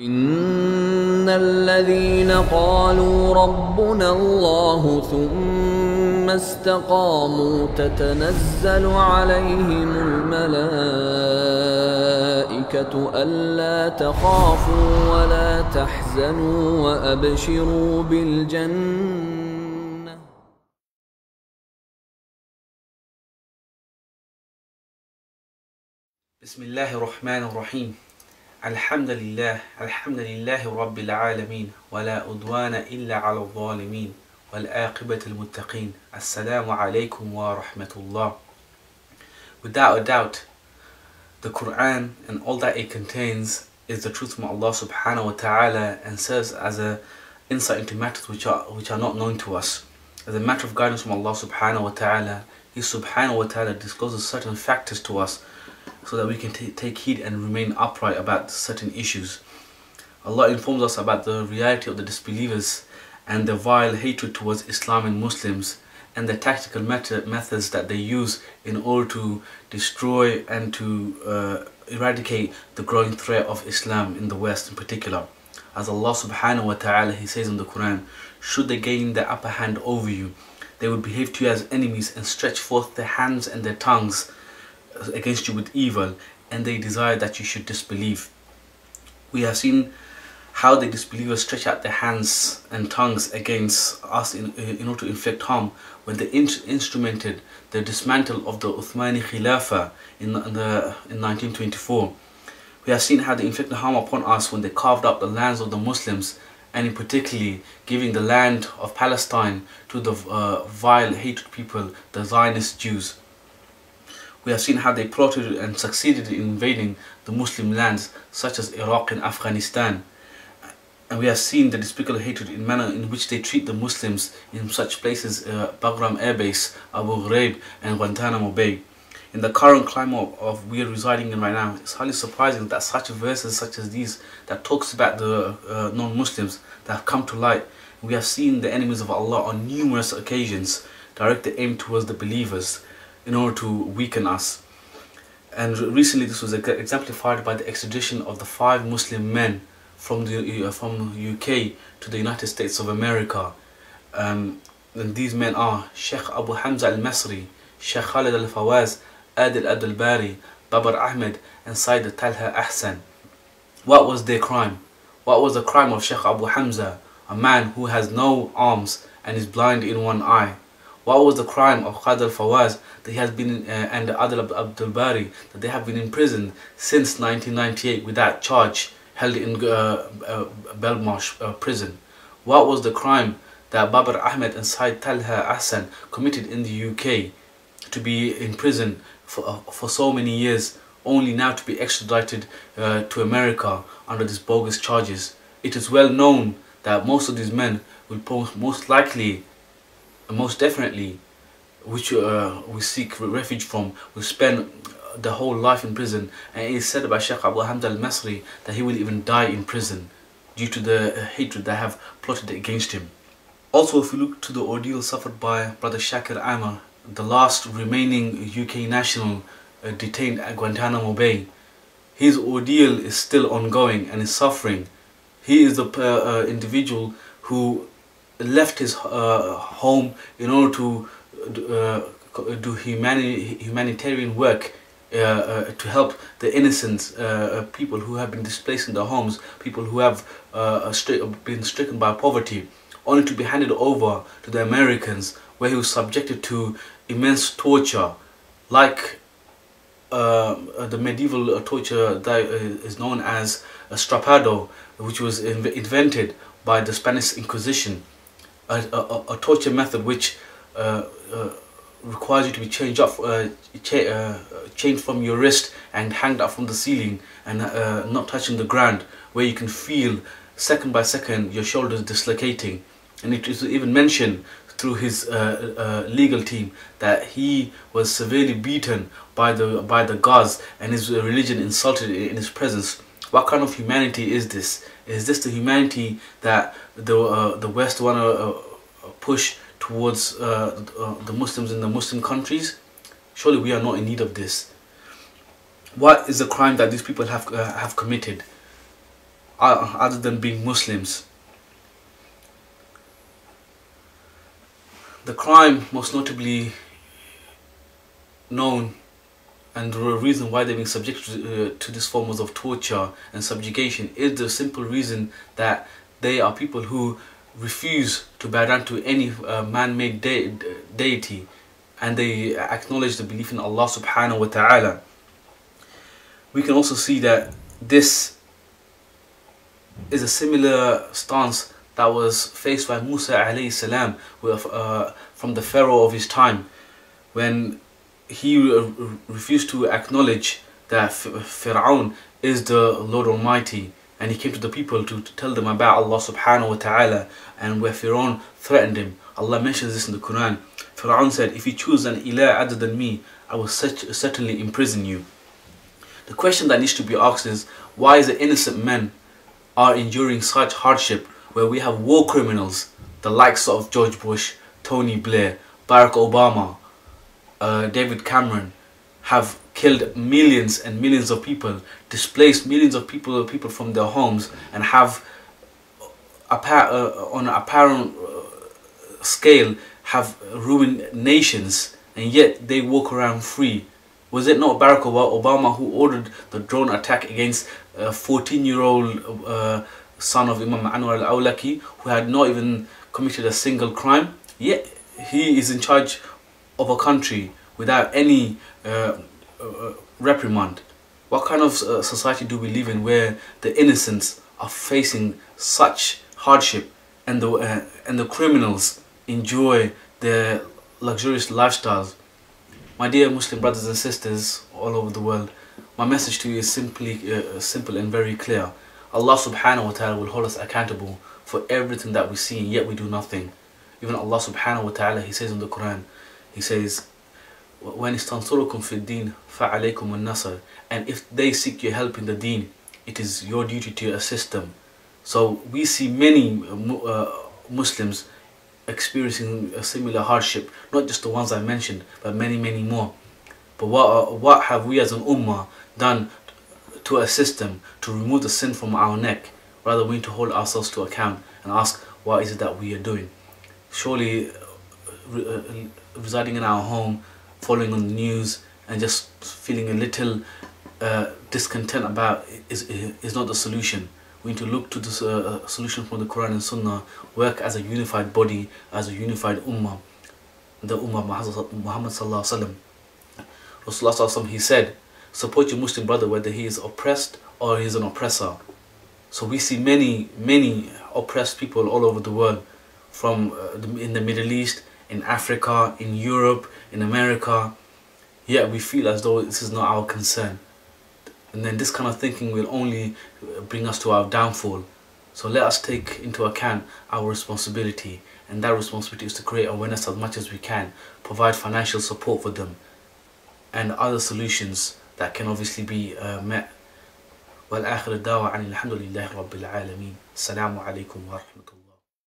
إن الذين قالوا ربنا الله ثم استقاموا تتنزل عليهم الملائكة ألا تخافوا ولا تحزنوا وأبشروا بالجنة بسم الله الرحمن الرحيم الحمد لله رب العالمين ولا عدوان إلا على الظالمين والعاقبة للمتقين السلام عليكم ورحمة الله. Without a doubt, the Quran and all that it contains is the truth from Allah subhanahu wa ta'ala and serves as an insight into matters which are not known to us. As a matter of guidance from Allah subhanahu wa ta'ala, He subhanahu wa ta'ala discloses certain factors to us so that we can take heed and remain upright about certain issues. Allah informs us about the reality of the disbelievers and the vile hatred towards Islam and Muslims and the tactical methods that they use in order to destroy and to eradicate the growing threat of Islam in the West in particular. As Allah subhanahu wa ta'ala, He says in the Quran, should they gain the upper hand over you, they would behave to you as enemies and stretch forth their hands and their tongues against you with evil, and they desire that you should disbelieve. We have seen how the disbelievers stretch out their hands and tongues against us in order to inflict harm when they instrumented the dismantle of the Uthmani Khilafah in 1924. We have seen how they inflicted harm upon us when they carved up the lands of the Muslims, and in particularly giving the land of Palestine to the vile hated people, the Zionist Jews. We have seen how they plotted and succeeded in invading the Muslim lands such as Iraq and Afghanistan. And we have seen the despicable hatred in manner in which they treat the Muslims in such places Bagram Air Base, Abu Ghraib and Guantanamo Bay. In the current climate of we are residing in right now, it's highly surprising that such verses such as these that talks about the non-Muslims that have come to light. We have seen the enemies of Allah on numerous occasions direct the aim towards the believers in order to weaken us. And recently this was exemplified by the extradition of the 5 Muslim men from the UK to the United States of America. And these men are Sheikh Abu Hamza al-Masri, Sheikh Khalid al-Fawaz, Adil Abdul-Bari, Babar Ahmed and Said Talha Ahsan. What was their crime? What was the crime of Sheikh Abu Hamza, a man who has no arms and is blind in one eye? What was the crime of Khalid al-Fawaz that he has been and Adil Abdul-Bari that they have been in prison since 1998 without charge, held in Belmarsh prison? What was the crime that Babar Ahmed and Said Talha Ahsan committed in the UK to be in prison for so many years, only now to be extradited to America under these bogus charges? It is well known that most of these men will most likely, most definitely, which we seek refuge from, will spend the whole life in prison. And it is said about Sheikh Abu Hamza al-Masri that he will even die in prison due to the hatred they have plotted against him. Also, if we look to the ordeal suffered by Brother Shakir Amar, the last remaining UK national detained at Guantanamo Bay, his ordeal is still ongoing and is suffering. He is the individual who left his home in order to do humanitarian work to help the innocent people who have been displaced in their homes, people who have been stricken by poverty, only to be handed over to the Americans, where he was subjected to immense torture, like the medieval torture that is known as strapado, which was invented by the Spanish Inquisition. A torture method which requires you to be chained from your wrist and hanged up from the ceiling and not touching the ground, where you can feel second by second your shoulders dislocating. And it is even mentioned through his legal team that he was severely beaten by the gods and his religion insulted in his presence. What kind of humanity is this? Is this the humanity that the West want to push towards the Muslims in the Muslim countries? Surely we are not in need of this. What is the crime that these people have committed? other than being Muslims. The crime most notably known and the reason why they're being subjected to this form of torture and subjugation is the simple reason that they are people who refuse to bow down to any man-made deity, and they acknowledge the belief in Allah subhanahu wa ta'ala. We can also see that this is a similar stance that was faced by Musa alayhi salam from the Pharaoh of his time, when he refused to acknowledge that Fir'aun is the Lord Almighty, and he came to the people to tell them about Allah subhanahu wa ta'ala, and where Fir'aun threatened him. Allah mentions this in the Quran. Fir'aun said, if you choose an ilah other than me, I will certainly imprison you. The question that needs to be asked is, why is it innocent men are enduring such hardship, where we have war criminals, the likes of George Bush, Tony Blair, Barack Obama, David Cameron, have killed millions and millions of people, displaced millions of people from their homes, and have on an apparent scale have ruined nations, and yet they walk around free? Was it not Barack Obama who ordered the drone attack against a 14-year-old son of Imam Anwar al-Awlaki, who had not even committed a single crime? Yet he is in charge of a country without any reprimand. What kind of society do we live in where the innocents are facing such hardship, and the criminals enjoy their luxurious lifestyles? My dear Muslim brothers and sisters all over the world, my message to you is simple and very clear. Allah subhanahu wa ta'ala will hold us accountable for everything that we see, and yet we do nothing. Even Allah subhanahu wa ta'ala, He says in the Quran, He says, وَإِنِ اسْتَنْصُرُكُمْ فِي الدِّينِ فَعَلَيْكُمُ النَّصْرُ, and if they seek your help in the deen, it is your duty to assist them. So we see many Muslims experiencing a similar hardship, not just the ones I mentioned, but many more. But what have we as an ummah done to assist them, to remove the sin from our neck? Rather, we need to hold ourselves to account and ask, what is it that we are doing? Surely residing in our home, following on the news, and just feeling a little discontent about is not the solution. We need to look to the solution from the Quran and Sunnah, work as a unified body, as a unified ummah, the ummah of Muhammad sallallahu alaihi wasallam. Rasulullah sallallahu alaihi wasallam, he said, support your Muslim brother whether he is oppressed or he is an oppressor. So we see many oppressed people all over the world, from in the Middle East, in Africa, in Europe, in America, yet we feel as though this is not our concern. And then this kind of thinking will only bring us to our downfall. So let us take into account our responsibility, and that responsibility is to create awareness as much as we can, provide financial support for them, and other solutions that can obviously be met. وَالْآخِرُ الدَّعْوَةُ أَنِ الْحَمْدُ لِلَّهِ رَبِّ الْعَالَمِينَ. Assalamu alaikum wa rahmatullah.